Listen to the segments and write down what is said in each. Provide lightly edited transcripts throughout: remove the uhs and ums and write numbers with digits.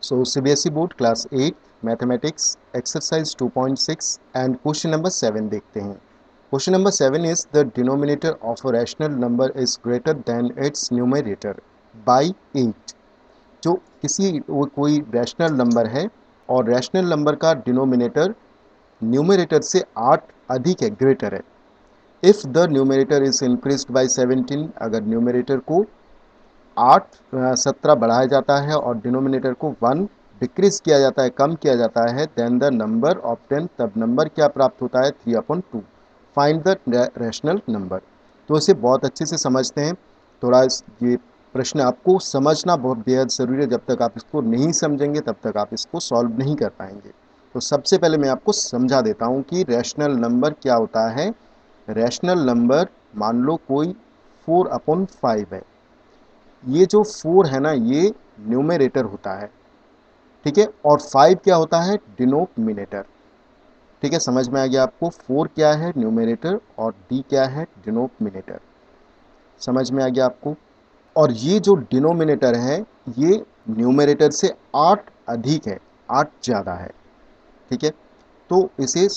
So CBSE board class 8 mathematics exercise 2.6 and question number 7 देखते हैं। Question number 7 is the denominator of a rational number is greater than it's numerator bye 8। जो कोई rational number है और rational number का denominator numerator से 8 अधिक है, ग्रेटर है। If the numerator is increased by 17, अगर न्यूमरेटर को 17 बढ़ाया जाता है और डिनोमिनेटर को 1 डिक्रीज किया जाता है, कम किया जाता है, देन द नंबर ऑब्टेन, तब नंबर क्या प्राप्त होता है, 3/2। Find the rational number. तो इसे बहुत अच्छे से समझते हैं। थोड़ा ये प्रश्न आपको समझना बहुत बेहद ज़रूरी है। जब तक आप इसको नहीं समझेंगे तब तक आप इसको सॉल्व नहीं कर पाएंगे। तो सबसे पहले मैं आपको समझा देता हूँ कि रैशनल नंबर क्या होता है। रैशनल नंबर, मान लो कोई 4/5 है। ये जो 4 है ना, ये न्यूमरेटर होता है, ठीक है, और 5 क्या होता है, डिनोमिनेटर। ठीक है, समझ में आ गया आपको। 4 क्या है, न्यूमरेटर, और डी क्या है, डिनोमिनेटर। समझ में आ गया आपको। और ये जो डिनोमिनेटर है, ये न्यूमरेटर से 8 अधिक है, 8 ज़्यादा है। ठीक है, तो इसे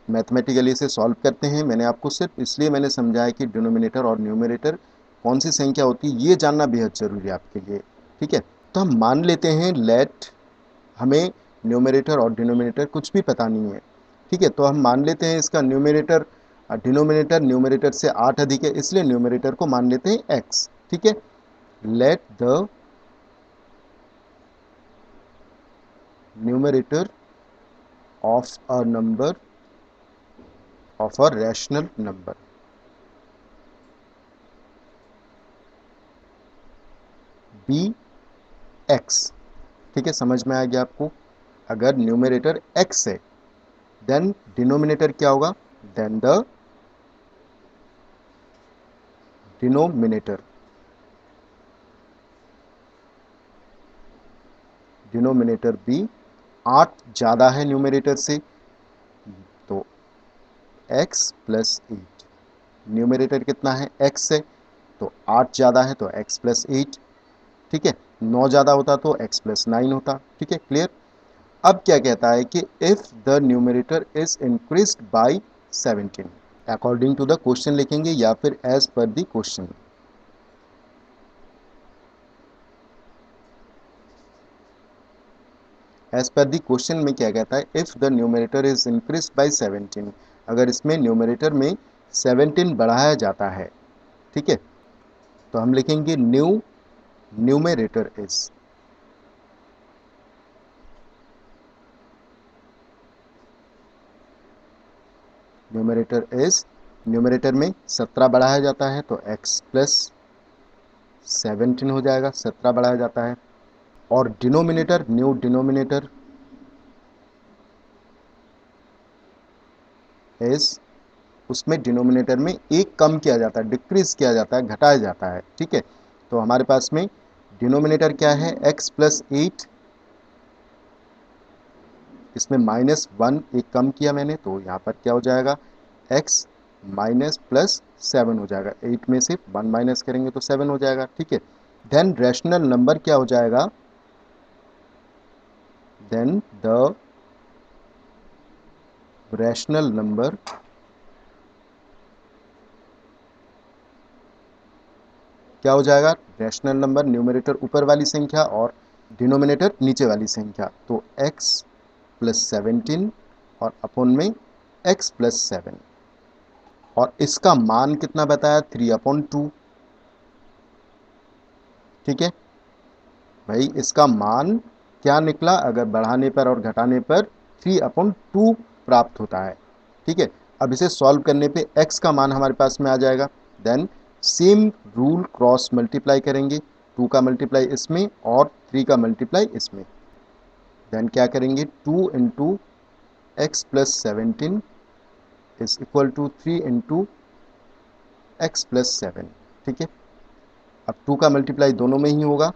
मैथमेटिकली इसे सॉल्व करते हैं। मैंने आपको सिर्फ इसलिए मैंने समझाया कि डिनोमिनेटर और न्यूमरेटर कौन सी संख्या होती है, ये जानना बेहद ज़रूरी है आपके लिए। ठीक है, तो हम मान लेते हैं लेट, हमें न्यूमरेटर और डिनोमिनेटर कुछ भी पता नहीं है। ठीक है, तो हम मान लेते हैं इसका न्यूमरेटर, डिनोमिनेटर न्यूमरेटर से 8 अधिक है, इसलिए न्यूमरेटर को मान लेते हैं एक्स। ठीक है, let the numerator of a number, of a rational number, b x. ठीक है, समझ में आ गया आपको। अगर न्यूमरेटर एक्स है, देन डिनोमिनेटर क्या होगा, then the denominator, denominator b 8 ज़्यादा है न्यूमरेटर से, तो x प्लस 8। न्यूमरेटर कितना है, x है, तो 8 ज़्यादा है तो x प्लस 8। ठीक है, 9 ज़्यादा होता तो x प्लस 9 होता। ठीक है, क्लियर। अब क्या कहता है कि if the numerator is increased by 17, according to the question लिखेंगे या फिर as per the question. As per the question में क्या कहता है, if the numerator is increase by 17, अगर इसमें न्यूमरेटर में 17 बढ़ाया जाता है। ठीक है, तो हम लिखेंगे numerator is, numerator is, numerator में 17 बढ़ाया जाता है तो x प्लस 17 हो जाएगा, 17 बढ़ाया जाता है। और डिनोमिनेटर, न्यू डिनोमिनेटर इज, उसमें डिनोमिनेटर में एक कम किया जाता है, डिक्रीज किया जाता है, घटाया जाता है। ठीक है, तो हमारे पास में डिनोमिनेटर क्या है, x प्लस 8, इसमें -1 एक कम किया मैंने, तो यहाँ पर क्या हो जाएगा, x माइनस प्लस 7 हो जाएगा। 8 में से 1 माइनस करेंगे तो 7 हो जाएगा। ठीक है, देन रैशनल नंबर क्या हो जाएगा, देन द रैशनल नंबर क्या हो जाएगा, रैशनल नंबर, न्यूमरेटर ऊपर वाली संख्या और डिनोमिनेटर नीचे वाली संख्या, तो x प्लस 17 और अपोन में x प्लस 7, और इसका मान कितना बताया, 3/2। ठीक है भाई, इसका मान क्या निकला, अगर बढ़ाने पर और घटाने पर 3/2 प्राप्त होता है। ठीक है, अब इसे सॉल्व करने पे x का मान हमारे पास में आ जाएगा। Then same rule cross multiply करेंगे, 2 का मल्टीप्लाई इसमें और 3 का मल्टीप्लाई इसमें। देन क्या करेंगे, 2 into x plus 17 is equal to 3 into x plus 7। ठीक है, अब 2 का मल्टीप्लाई दोनों में ही होगा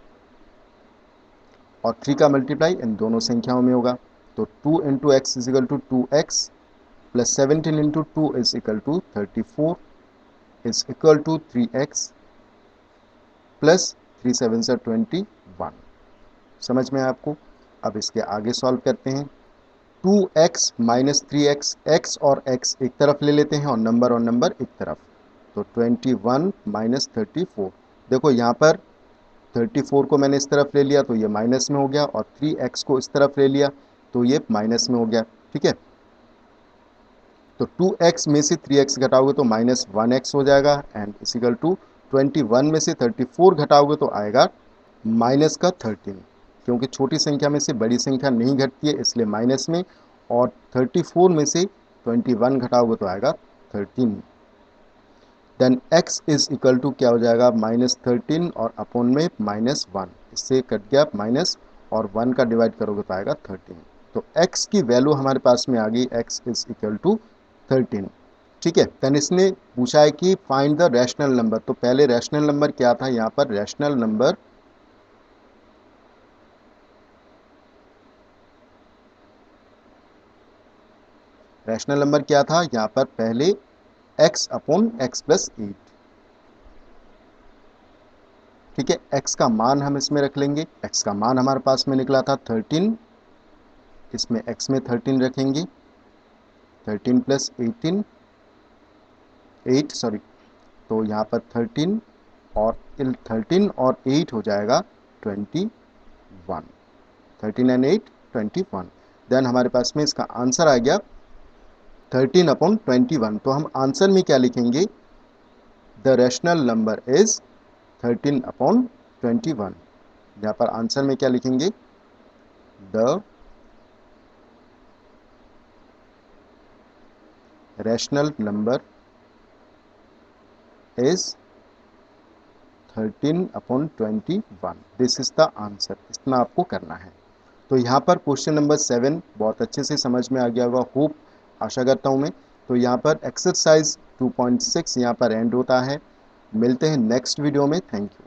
और 3 का मल्टीप्लाई इन दोनों संख्याओं में होगा। तो 2 into x is equal to 2x plus 17 into 2 is equal to 34 is equal to 3x plus 3 7 से 21। समझ में है आपको। अब इसके आगे सॉल्व करते हैं। 2x माइनस 3x, x और x एक तरफ ले लेते हैं और नंबर एक तरफ। तो 21 माइनस 34, देखो यहाँ पर 34 को मैंने इस तरफ ले लिया तो ये माइनस में हो गया, और 3x को इस तरफ ले लिया तो ये माइनस में हो गया। ठीक है, तो 2x में से 3x घटाओगे तो माइनस 1x हो जाएगा, एंड इजिकल टू 21 में से 34 घटाओगे तो आएगा माइनस का 13, क्योंकि छोटी संख्या में से बड़ी संख्या नहीं घटती है इसलिए माइनस में, और 34 में से 21 घटाओगे तो आएगा 13। Then x is equal to क्या हो जाएगा, माइनस 13 और अपॉन में माइनस 1, इससे कट गया माइनस, और 1 का डिवाइड करोगे तो आएगा 13। तो x की वैल्यू हमारे पास में आ गई, x इज इक्वल टू 13। ठीक है, देन इसने पूछा है कि फाइंड द रैशनल नंबर। तो पहले रैशनल नंबर क्या था, यहाँ पर रैशनल नंबर क्या था, यहाँ पर पहले x अपॉन x प्लस 8। ठीक है, x का मान हम इसमें रख लेंगे। x का मान हमारे पास में निकला था 13, इसमें x में 13 रखेंगे, 13 प्लस 18, 8 सॉरी, तो यहाँ पर 13 और 8 हो जाएगा 21, 13 एंड 8 21। देन हमारे पास में इसका आंसर आ गया 13 अपॉन 21। तो हम आंसर में क्या लिखेंगे, the rational number is 13 upon 21। यहाँ पर आंसर में क्या लिखेंगे, the rational number is 13 upon 21। This is the answer. इतना आपको करना है। तो यहाँ पर क्वेश्चन नंबर 7 बहुत अच्छे से समझ में आ गया होगा, होप, आशा करता हूँ मैं। तो यहाँ पर एक्सरसाइज 2.6 यहाँ पर एंड होता है। मिलते हैं नेक्स्ट वीडियो में। Thank you.